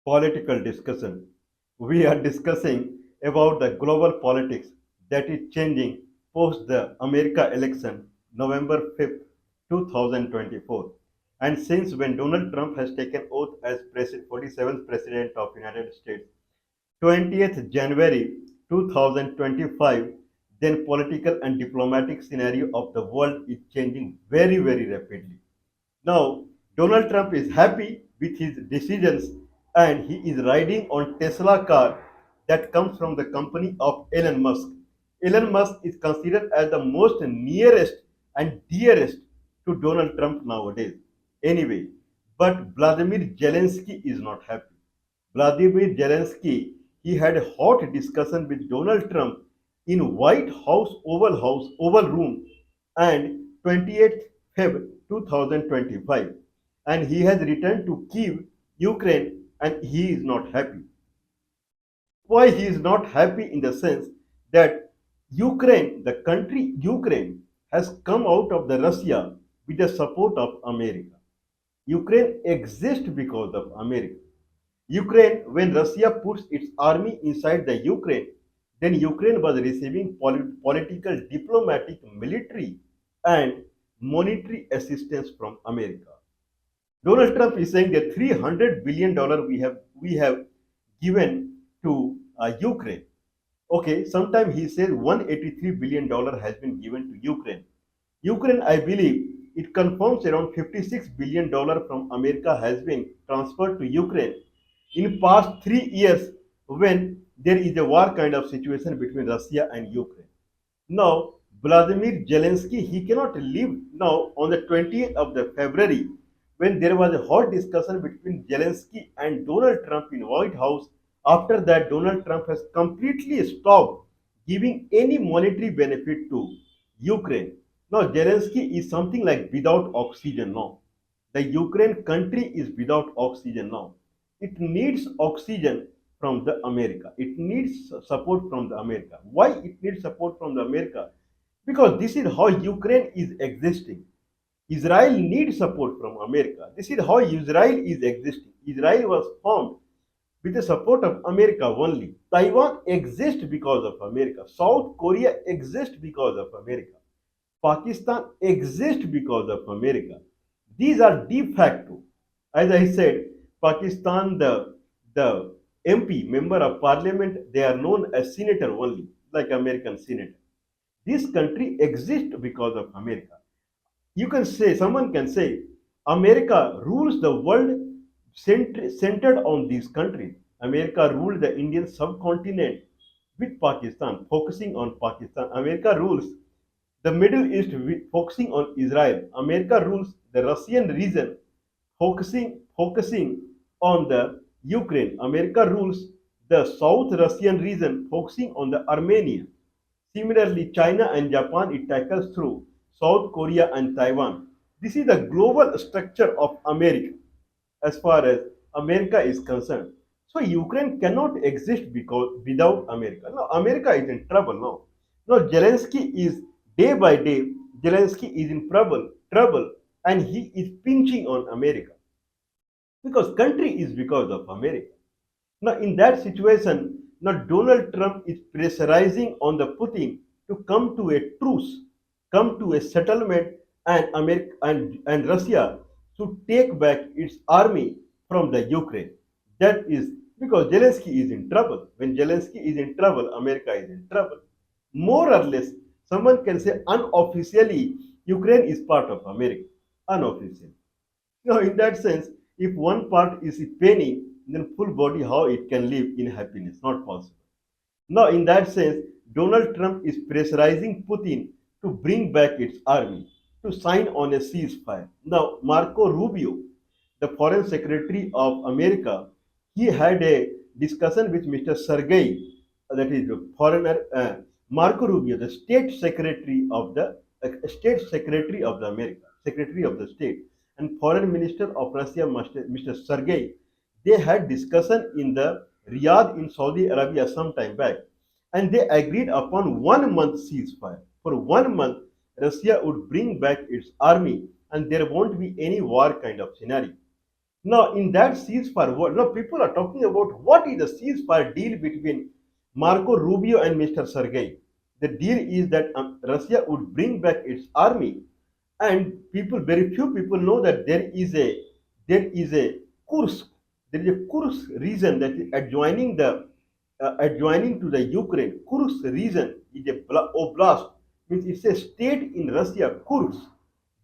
Political discussion. We are discussing about the global politics that is changing post the America election November 5th, 2024. And since when Donald Trump has taken oath as 47th President of United States, 20th January 2025, then political and diplomatic scenario of the world is changing very rapidly. Now, Donald Trump is happy with his decisions and he is riding on Tesla car that comes from the company of Elon Musk. Elon Musk is considered as the most nearest and dearest to Donald Trump nowadays. Anyway, but Vladimir Zelensky is not happy. Vladimir Zelensky, he had a hot discussion with Donald Trump in Oval Room and 28th Feb 2025, and he has returned to Kiev, Ukraine, and he is not happy. Why he is not happy in the sense that Ukraine, the country Ukraine, has come out of the Russia with the support of America. Ukraine exists because of America. Ukraine, when Russia puts its army inside the Ukraine, then Ukraine was receiving political, diplomatic, military, and monetary assistance from America. Donald Trump is saying that $300 billion we have given to Ukraine. Okay, sometime he says $183 billion has been given to Ukraine. Ukraine, I believe, it confirms around $56 billion from America has been transferred to Ukraine in past 3 years when there is a war kind of situation between Russia and Ukraine. Now, Vladimir Zelensky, he cannot live now on the 20th of the February when there was a hot discussion between Zelensky and Donald Trump in White House. After that, Donald Trump has completely stopped giving any monetary benefit to Ukraine. Now, Zelensky is something like without oxygen now. The Ukraine country is without oxygen now. It needs oxygen from the America. It needs support from the America. Why it needs support from the America? Because this is how Ukraine is existing. Israel needs support from America. This is how Israel is existing. Israel was formed with the support of America only. Taiwan exists because of America. South Korea exists because of America. Pakistan exists because of America. These are de facto. As I said, Pakistan, the MP, member of parliament, they are known as senator only, like American senator. This country exists because of America. You can say, someone can say, America rules the world centered on these countries. America ruled the Indian subcontinent with Pakistan, focusing on Pakistan. America rules the Middle East focusing on Israel. America rules the Russian region focusing on the Ukraine. America rules the South Russian region focusing on the Armenia. Similarly, China and Japan it tackles through South Korea and Taiwan. This is the global structure of America as far as America is concerned. So Ukraine cannot exist because without America. Now America is in trouble now. Now Zelensky is day by day, Zelensky is in trouble, and he is pinching on America because country is because of America. Now in that situation, now Donald Trump is pressurizing on the Putin to come to a truce, come to a settlement, and America and Russia to take back its army from the Ukraine. That is because Zelensky is in trouble. When Zelensky is in trouble, America is in trouble. More or less, someone can say unofficially, Ukraine is part of America. Unofficially. Now, in that sense, if one part is paining, then full body how it can live in happiness? Not possible. Now, in that sense, Donald Trump is pressurizing Putin to bring back its army, to sign on a ceasefire. Now, Marco Rubio, the foreign secretary of America, he had a discussion with Mr. Sergei, that is the foreigner, Marco Rubio, the state secretary of the America, secretary of the state, and foreign minister of Russia, Mr. Sergei. They had discussion in the Riyadh in Saudi Arabia some time back, and they agreed upon 1 month ceasefire. For 1 month, Russia would bring back its army, and there won't be any war kind of scenario. Now, in that ceasefire, now people are talking about what is the ceasefire deal between Marco Rubio and Mr. Sergei. The deal is that Russia would bring back its army, and very few people know that there is a Kursk, there is a Kursk region that is adjoining to the Ukraine. Kursk region is a oblast, means it's a state in Russia. Kursk,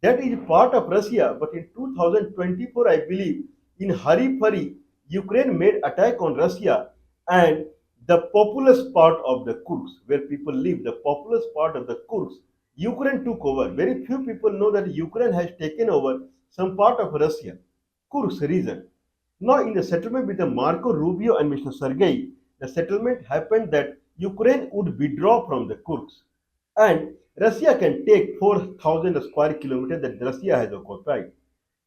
that is part of Russia, but in 2024, I believe, in hurry Puri, Ukraine made attack on Russia, and the populous part of the Kursk, where people live, the populous part of the Kursk, Ukraine took over. Very few people know that Ukraine has taken over some part of Russia, Kursk region. Now, in the settlement with the Marco Rubio and Mr. Sergei, the settlement happened that Ukraine would withdraw from the Kursk, and Russia can take 4,000 square kilometers that Russia has occupied.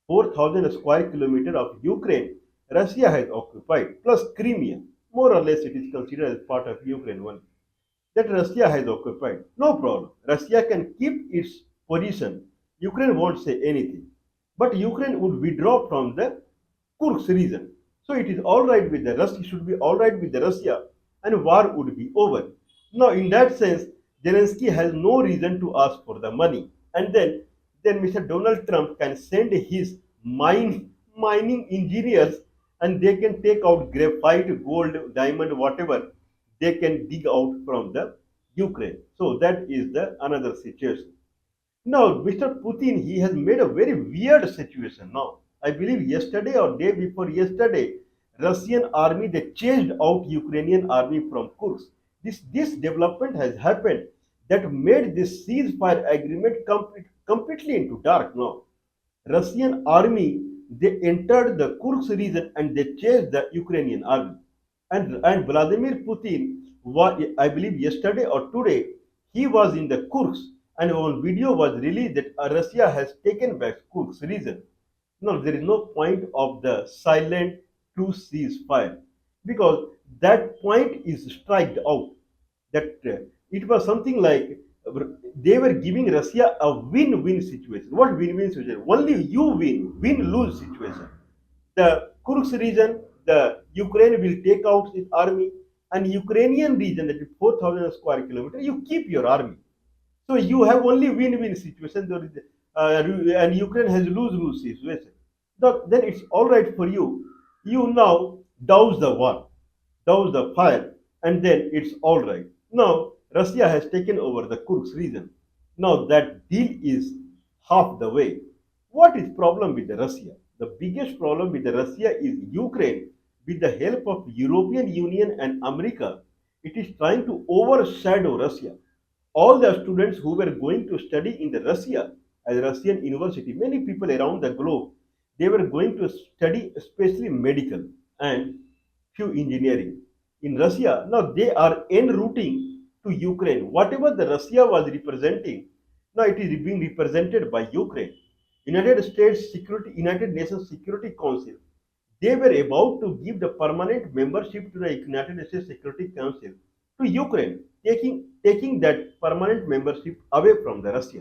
4,000 square kilometers of Ukraine, Russia has occupied, plus Crimea. More or less, it is considered as part of Ukraine only. That Russia has occupied. No problem. Russia can keep its position. Ukraine won't say anything. But Ukraine would withdraw from the Kursk region. So it is all right with the Russia, should be all right with the Russia, and war would be over. Now, in that sense, Zelensky has no reason to ask for the money. And then Mr. Donald Trump can send his mining engineers, and they can take out graphite, gold, diamond, whatever they can dig out from the Ukraine. So that is the another situation. Now, Mr. Putin, he has made a very weird situation now. I believe yesterday or day before yesterday, Russian army they chased out Ukrainian army from Kursk. This development has happened that made this ceasefire agreement completely into dark now. Russian army they entered the Kursk region and they chased the Ukrainian army. And Vladimir Putin, I believe yesterday or today, he was in the Kursk, and one video was released that Russia has taken back Kursk region. No, there is no point of the silent to ceasefire because that point is striked out. That it was something like they were giving Russia a win-win situation. What win-win situation? Only you win-lose situation. The Kursk region, the Ukraine will take out its army, and Ukrainian region that is 4,000 square kilometers, you keep your army. So you have only win-win situation, and Ukraine has lose-lose situation. Then it's all right for you. You now douse the war, douse the fire, and then it's all right. Now Russia has taken over the Kursk region. Now that deal is half the way. What is problem with the Russia? The biggest problem with the Russia is Ukraine, with the help of European Union and America, it is trying to overshadow Russia. All the students who were going to study in the Russia as Russian university, many people around the globe, they were going to study especially medical and few engineering in Russia. Now they are en routing to Ukraine. Whatever the Russia was representing, now it is being represented by Ukraine. United Nations Security Council, they were about to give the permanent membership to the United Nations Security Council to Ukraine, taking that permanent membership away from the Russia.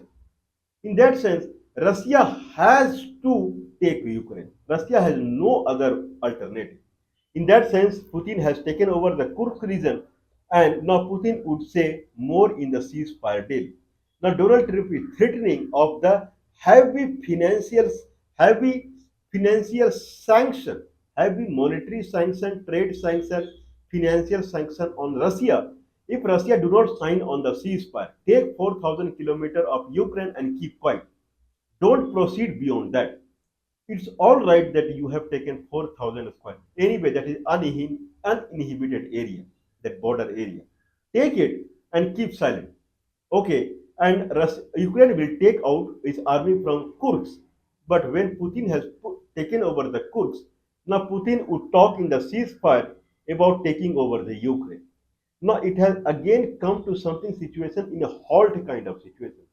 In that sense, Russia has to take Ukraine. Russia has no other alternative. In that sense, Putin has taken over the Kursk region, and now Putin would say more in the ceasefire deal. Now Donald Trump is threatening of the heavy financial, heavy financial sanction, heavy monetary sanction, trade sanction, financial sanction on Russia if Russia do not sign on the ceasefire. Take 4,000 kilometers of Ukraine and keep quiet. Don't proceed beyond that. It's all right that you have taken 4,000 square. Anyway, that is uninhibited area, that border area. Take it and keep silent. Okay, and Ukraine will take out its army from Kursk. But when Putin has taken over the Kursk, now Putin would talk in the ceasefire about taking over the Ukraine. Now it has again come to something situation in a halt kind of situation.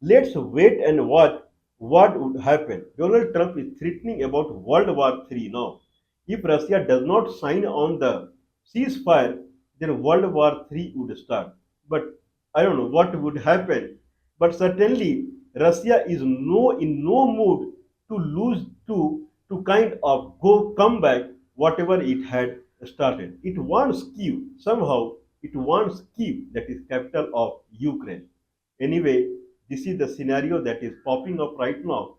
Let's wait and watch what would happen. Donald Trump is threatening about World War III now. If Russia does not sign on the ceasefire, then World War III would start. But I don't know what would happen. But certainly Russia is in no mood to to kind of come back whatever it had started. It wants Kiev. Somehow it wants Kiev, that is capital of Ukraine. Anyway, this is the scenario that is popping up right now.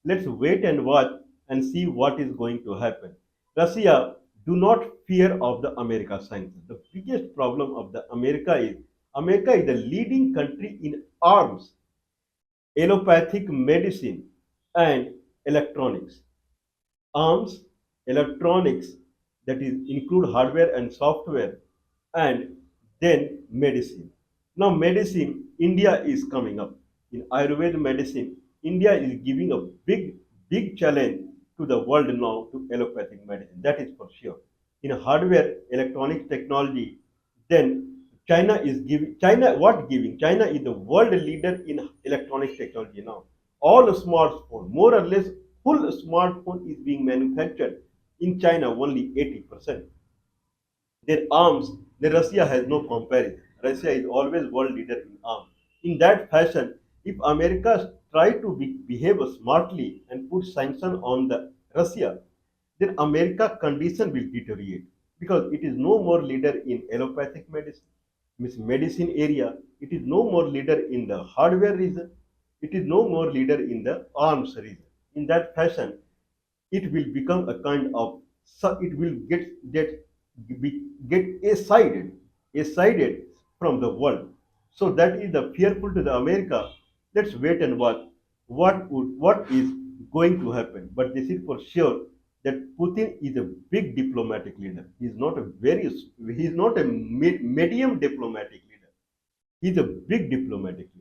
Let's wait and watch and see what is going to happen. Russia do not fear of the America sanctions. The biggest problem of the America is the leading country in arms, allopathic medicine, and electronics. Arms, electronics, that is include hardware and software, and then medicine. Now medicine, India is coming up. In Ayurveda medicine, India is giving a big challenge to the world now to allopathic medicine. That is for sure. In hardware, electronics technology, then China is giving. China what giving? China is the world leader in electronics technology now. All smartphone, more or less, full smartphone is being manufactured in China only 80%. Their arms, the Russia has no comparison. Russia is always world leader in arms. In that fashion, if America try to behave smartly and put sanction on the Russia, then America condition will deteriorate because it is no more leader in allopathic medicine, means medicine area. It is no more leader in the hardware region. It is no more leader in the arms region. In that fashion, it will become a kind of it will get a sided from the world. So that is the fearful to the America. Let's wait and watch what is going to happen. But this is for sure that Putin is a big diplomatic leader. He is not a medium diplomatic leader. He is a big diplomatic leader.